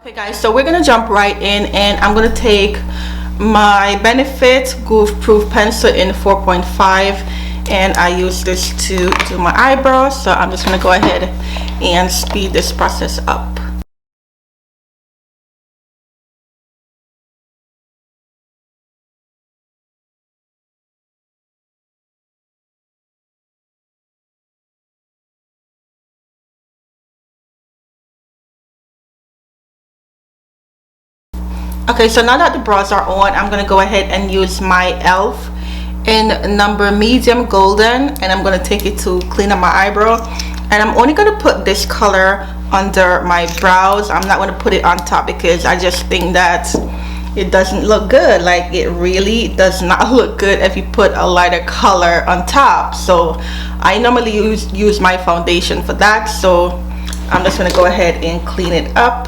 Okay guys, so we're gonna jump right in, and I'm gonna take my Benefit Goof Proof pencil in 4.5, and I use this to do my eyebrows. So I'm just gonna go ahead and speed this process up. Okay, so now that the brows are on, I'm gonna go ahead and use my e.l.f. in number medium golden, and I'm gonna take it to clean up my eyebrow. And I'm only gonna put this color under my brows. I'm not gonna put it on top because I just think that it doesn't look good. Like, it really does not look good if you put a lighter color on top. So I normally use my foundation for that. So I'm just gonna go ahead and clean it up.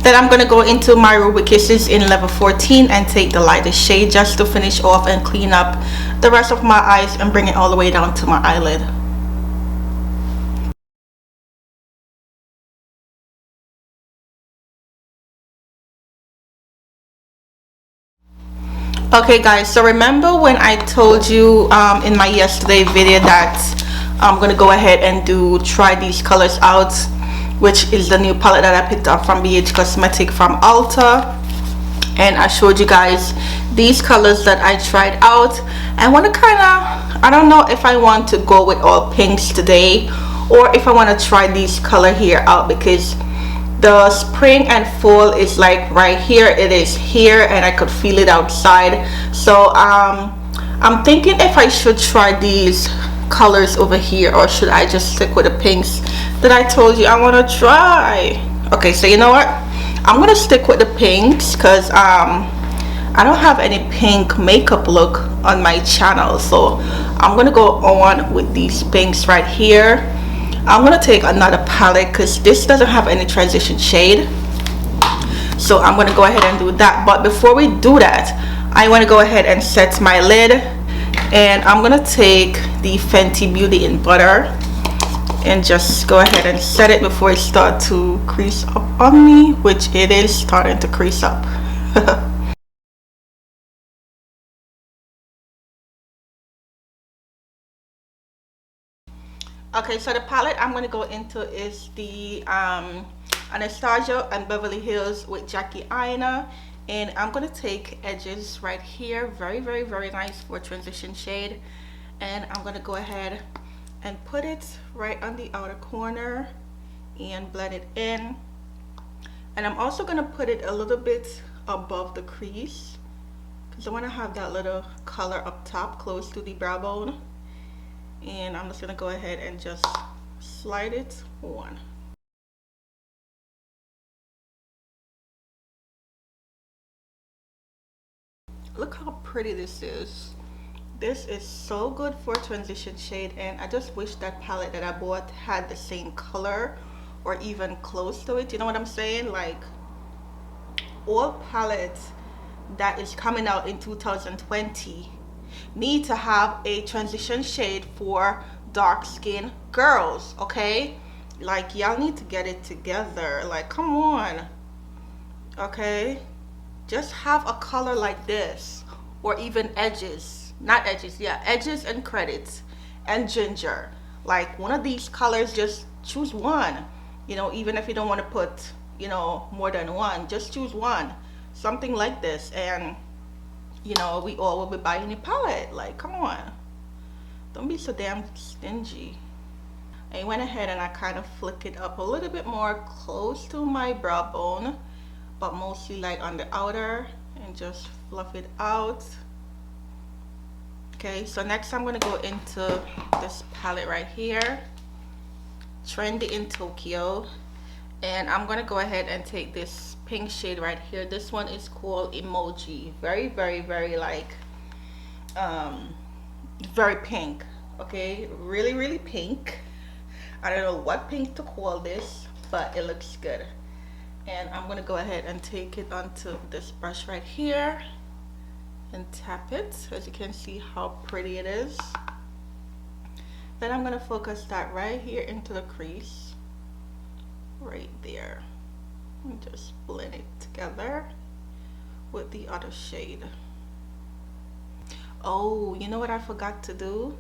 Then I'm going to go into my Ruby Kisses in level 14 and take the lightest shade just to finish off and clean up the rest of my eyes and bring it all the way down to my eyelid. Okay guys, so remember when I told you in my yesterday video that I'm going to go ahead and try these colors out, which is the new palette that I picked up from BH Cosmetic from Ulta. And I showed you guys these colors that I tried out. I want to I don't know if I want to go with all pinks today or if I want to try these color here out, because the spring and fall is like right here, it is here, and I could feel it outside. So I'm thinking if I should try these colors over here, or should I just stick with the pinks that I told you I want to try. Okay, so you know what, I'm gonna stick with the pinks because I don't have any pink makeup look on my channel. So I'm gonna go on with these pinks right here. I'm gonna take another palette because this doesn't have any transition shade, so I'm gonna go ahead and do that. But before we do that, I want to go ahead and set my lid, and I'm gonna take the Fenty Beauty in Butter and just go ahead and set it before it starts to crease up on me, which it is starting to crease up. Okay, so the palette I'm going to go into is the Anastasia and Beverly Hills with Jackie Aina, and I'm going to take edges right here, very nice for transition shade, and I'm going to go ahead and put it right on the outer corner and blend it in. And I'm also going to put it a little bit above the crease because I want to have that little color up top close to the brow bone. And I'm just going to go ahead and just slide it on. Look how pretty this is. This is so good for transition shade, and I just wish that palette that I bought had the same color or even close to it. You know what I'm saying? Like, all palettes that is coming out in 2020 need to have a transition shade for dark skin girls. Okay, like, y'all need to get it together. Like, come on. Okay, just have a color like this, or even edges, not edges, yeah, edges and credits and ginger. Like, one of these colors, just choose one. You know, even if you don't want to put, you know, more than one, just choose one, something like this, and you know, we all will be buying a palette. Like, come on, don't be so damn stingy. I went ahead and I kind of flick it up a little bit more close to my brow bone, but mostly like on the outer, and just fluff it out. Okay, so next I'm going to go into this palette right here, Trendy in Tokyo, and I'm going to go ahead and take this pink shade right here. This one is called Emoji. Very like very pink. Okay, really pink. I don't know what pink to call this, but it looks good. And I'm going to go ahead and take it onto this brush right here and tap it, as you can see how pretty it is. Then I'm gonna focus that right here into the crease, right there, and just blend it together with the other shade. Oh, you know what I forgot to do?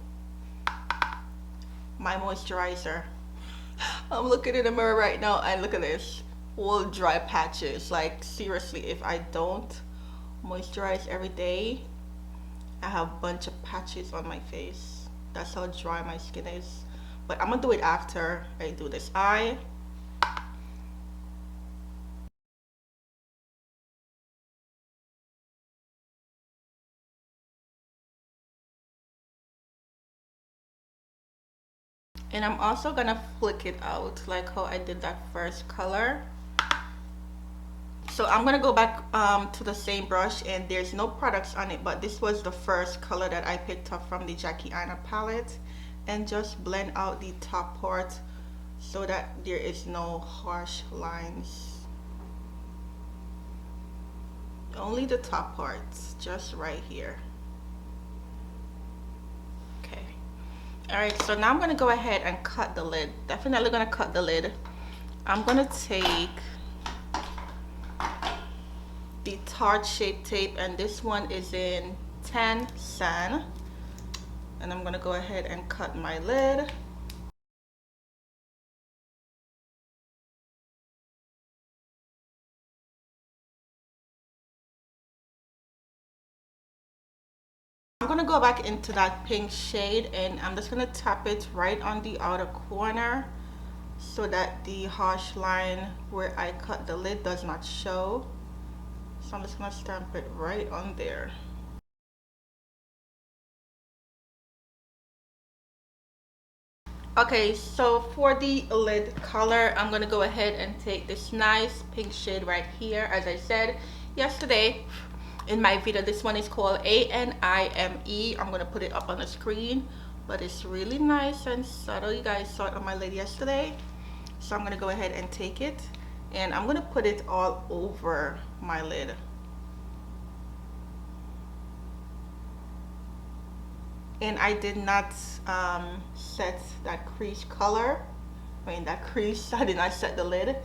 My moisturizer. I'm looking in the mirror right now and look at this, all dry patches. Like seriously, if I don't moisturize every day, I have a bunch of patches on my face. That's how dry my skin is. But I'm gonna do it after I do this eye. And I'm also gonna flick it out like how I did that first color. So I'm gonna go back to the same brush, and there's no products on it, but this was the first color that I picked up from the Jackie Aina palette, and just blend out the top part so that there is no harsh lines. Only the top parts, just right here. Okay. Alright, so now I'm gonna go ahead and cut the lid. Definitely gonna cut the lid. I'm gonna take the Tarte Shape Tape, and this one is in 10 San, and I'm gonna go ahead and cut my lid. I'm gonna go back into that pink shade, and I'm just gonna tap it right on the outer corner so that the harsh line where I cut the lid does not show. So I'm just gonna stamp it right on there. Okay, so for the lid color, I'm gonna go ahead and take this nice pink shade right here. As I said yesterday in my video, this one is called ANIME. I'm gonna put it up on the screen, but it's really nice and subtle. You guys saw it on my lid yesterday. So I'm gonna go ahead and take it, and I'm gonna put it all over my lid. And I did not set that crease color. I mean that crease, I did not set the lid.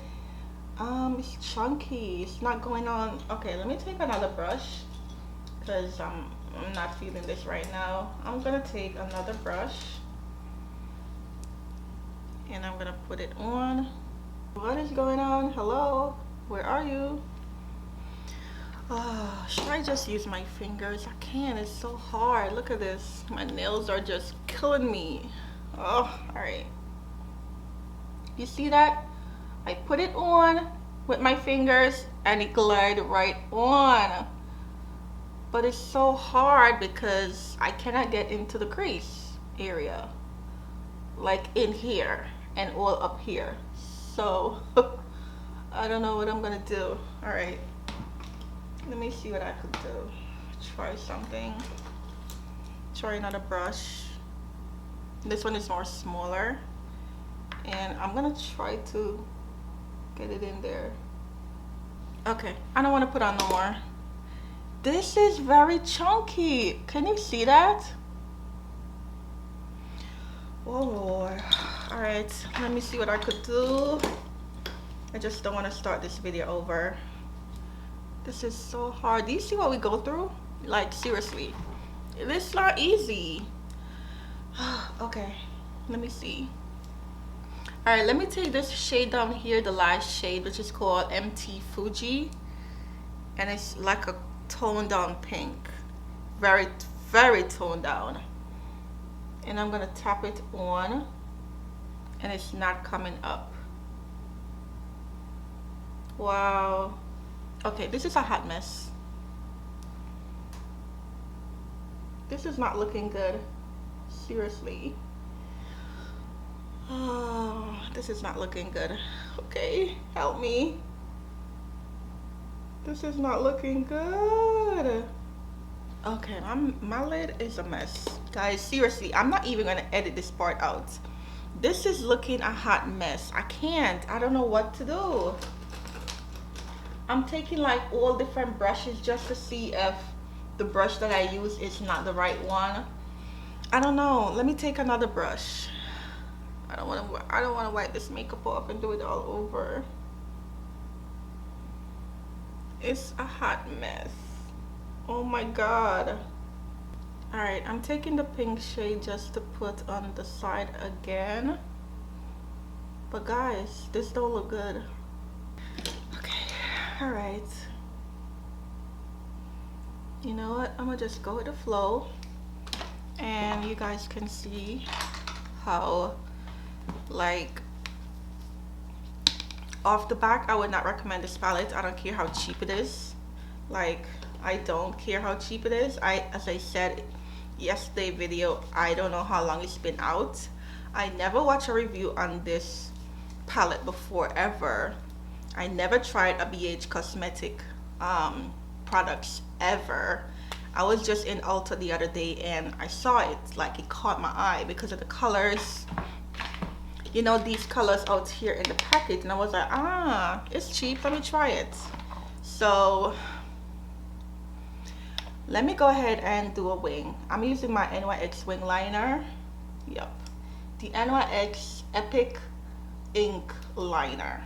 It's chunky, it's not going on. Okay, let me take another brush, because I'm not feeling this right now. I'm gonna take another brush, and I'm gonna put it on. What is going on? Hello, where are you? Oh, should I just use my fingers? I can't, it's so hard. Look at this, my nails are just killing me. Oh, all right, you see that? I put it on with my fingers and it glided right on, but it's so hard because I cannot get into the crease area, like in here and all up here. So I don't know what I'm gonna do. All right, let me see what I could do. Try something. Try another brush. This one is more smaller, and I'm gonna try to get it in there. Okay, I don't want to put on no more. This is very chunky. Can you see that? Oh, all right, let me see what I could do. I just don't want to start this video over. This is so hard. Do you see what we go through? Like seriously, it's not easy. Okay, let me see. All right, let me take this shade down here, the last shade, which is called MT Fuji, and it's like a toned down pink, very very toned down, and I'm gonna tap it on, and it's not coming up. Wow. Okay, this is a hot mess. This is not looking good, seriously. Oh, this is not looking good. Okay, help me. This is not looking good. Okay, my lid is a mess. Guys, seriously, I'm not even gonna edit this part out. This is looking a hot mess. I can't. I don't know what to do. I'm taking like all different brushes just to see if the brush that I use is not the right one. I don't know. Let me take another brush. I don't want to wipe this makeup off and do it all over. It's a hot mess. Oh my god. Alright, I'm taking the pink shade just to put on the side again. But guys, this don't look good. Okay, alright. You know what? I'm gonna just go with the flow. And you guys can see how, like, off the back, I would not recommend this palette. I don't care how cheap it is. Like, I don't care how cheap it is. As I said yesterday video, I don't know how long it's been out. I never watched a review on this palette before ever. I never tried a BH Cosmetic products ever. I was just in Ulta the other day and I saw it, like it caught my eye because of the colors. You know, these colors out here in the package, and I was like, ah, it's cheap, let me try it. So let me go ahead and do a wing. I'm using my NYX wing liner. Yep, the NYX Epic Ink liner.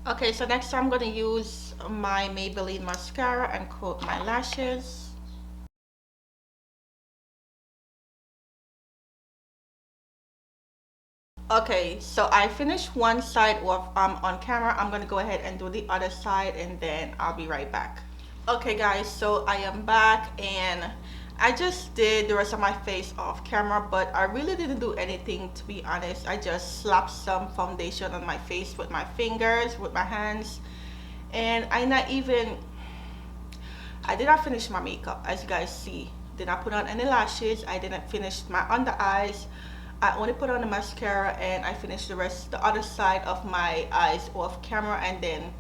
Okay, so next I'm going to use my Maybelline mascara and coat my lashes. Okay, so I finished one side off on camera. I'm going to go ahead and do the other side and then I'll be right back. Okay guys, so I am back and I just did the rest of my face off camera, but I really didn't do anything, to be honest. I just slapped some foundation on my face with my fingers, with my hands, and I did not finish my makeup. As you guys see, did not put on any lashes. I didn't finish my under eyes. I only put on the mascara and I finished the other side of my eyes off camera, and then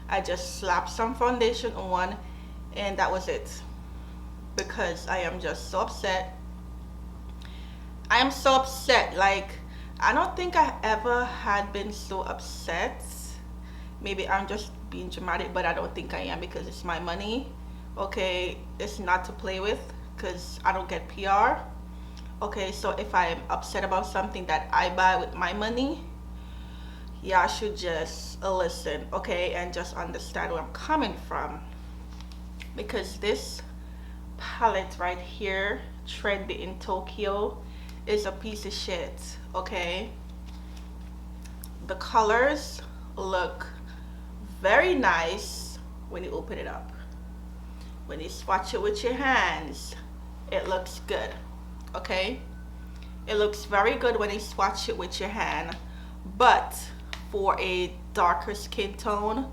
I just slapped some foundation on, and that was it. Because I am just so upset. I am so upset. Like, I don't think I ever had been so upset. Maybe I'm just being dramatic, but I don't think I am, because it's my money. Okay, it's not to play with, because I don't get PR. Okay, so if I'm upset about something that I buy with my money, yeah, I should just listen, okay, and just understand where I'm coming from. Because this palette right here, Trendy in Tokyo, is a piece of shit. Okay, the colors look very nice when you open it up. When you swatch it with your hands, it looks good. Okay, it looks very good when you swatch it with your hand, but for a darker skin tone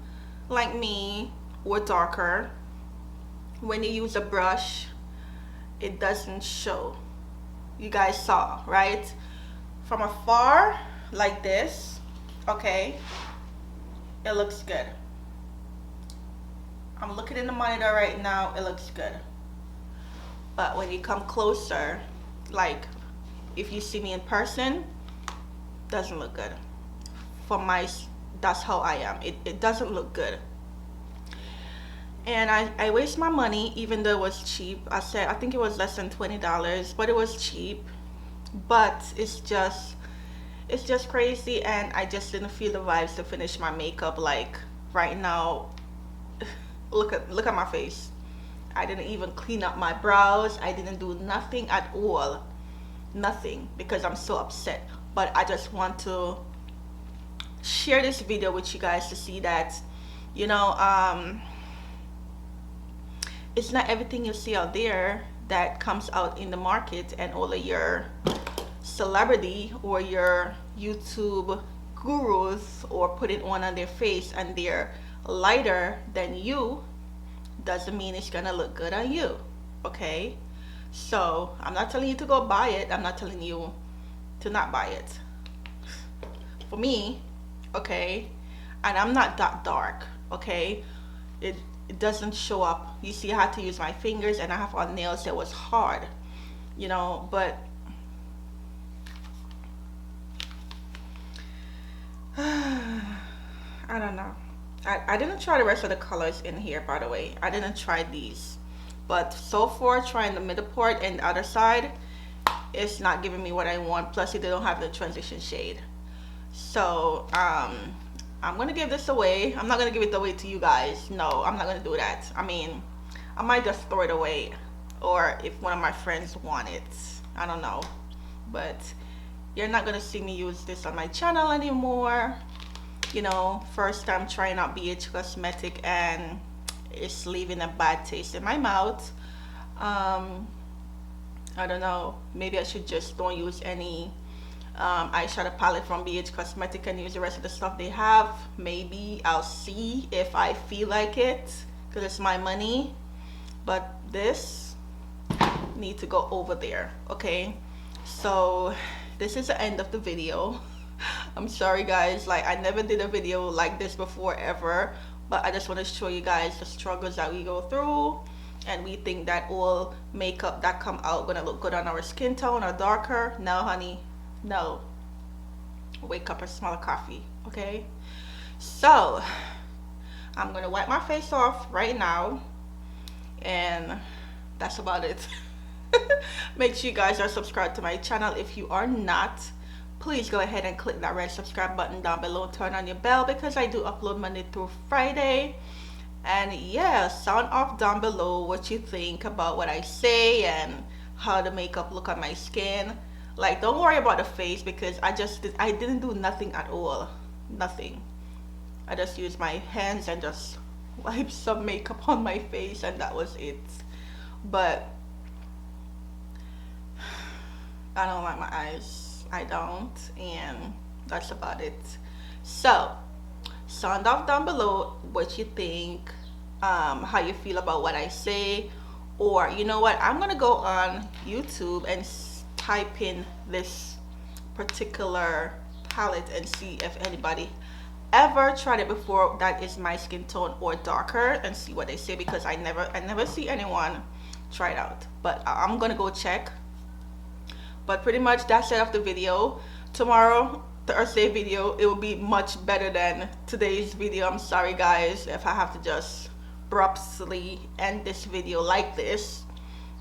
like me or darker, when you use a brush, it doesn't show. You guys saw, right? From afar, like this, okay, it looks good. I'm looking in the monitor right now, it looks good. But when you come closer, like if you see me in person, doesn't look good. That's how I am. It doesn't look good. And I waste my money, even though it was cheap. I think it was less than $20, but it was cheap. But it's just crazy, and I just didn't feel the vibes to finish my makeup. Like right now, look at my face. I didn't even clean up my brows. I didn't do nothing at all. Nothing, because I'm so upset. But I just want to share this video with you guys to see that, you know, it's not everything you see out there that comes out in the market, and all of your celebrity or your YouTube gurus or putting on their face and they're lighter than you doesn't mean it's gonna look good on you. Okay, so I'm not telling you to go buy it. I'm not telling you to not buy it. For me, okay, and I'm not that dark, okay, it doesn't show up. You see, I had to use my fingers, and I have on nails that was hard, you know. But I don't know. I didn't try the rest of the colors in here, by the way. I didn't try these, but so far trying the middle part and the other side, it's not giving me what I want. Plus they don't have the transition shade. So I'm gonna give this away. I'm not gonna give it away to you guys. No, I'm not gonna do that. I mean, I might just throw it away, or if one of my friends want it, I don't know. But you're not gonna see me use this on my channel anymore. You know, first time trying out BH Cosmetic and it's leaving a bad taste in my mouth. I don't know, maybe I should just don't use any eyeshadow palette from BH Cosmetic and use the rest of the stuff they have. Maybe I'll see if I feel like it, because it's my money. But this need to go over there. Okay, so this is the end of the video. I'm sorry guys, like I never did a video like this before ever, but I just want to show you guys the struggles that we go through, and we think that all makeup that come out gonna look good on our skin tone or darker. No honey, no. Wake up and smell of coffee. Okay, so I'm gonna wipe my face off right now, and that's about it. Make sure you guys are subscribed to my channel. If you are not, please go ahead and click that red subscribe button down below. Turn on your bell because I do upload Monday through Friday. And yeah, sound off down below what you think about what I say and how the makeup look on my skin. Like, don't worry about the face because I didn't do nothing at all. Nothing. I just used my hands and just wiped some makeup on my face, and that was it. But I don't like my eyes. I don't, and that's about it. So sound off down below what you think, how you feel about what I say. Or you know what, I'm gonna go on YouTube and type in this particular palette and see if anybody ever tried it before that is my skin tone or darker, and see what they say, because I never see anyone try it out. But I'm gonna go check. But pretty much that's it of the video. Tomorrow, Thursday video, it will be much better than today's video. I'm sorry guys if I have to just abruptly end this video like this,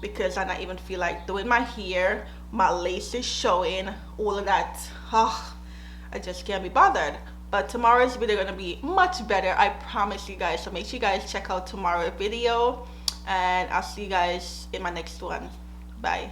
because I don't even feel like doing my hair. My lace is showing, all of that. Oh, I just can't be bothered. But tomorrow's video gonna be much better, I promise you guys. So make sure you guys check out tomorrow's video, and I'll see you guys in my next one. Bye.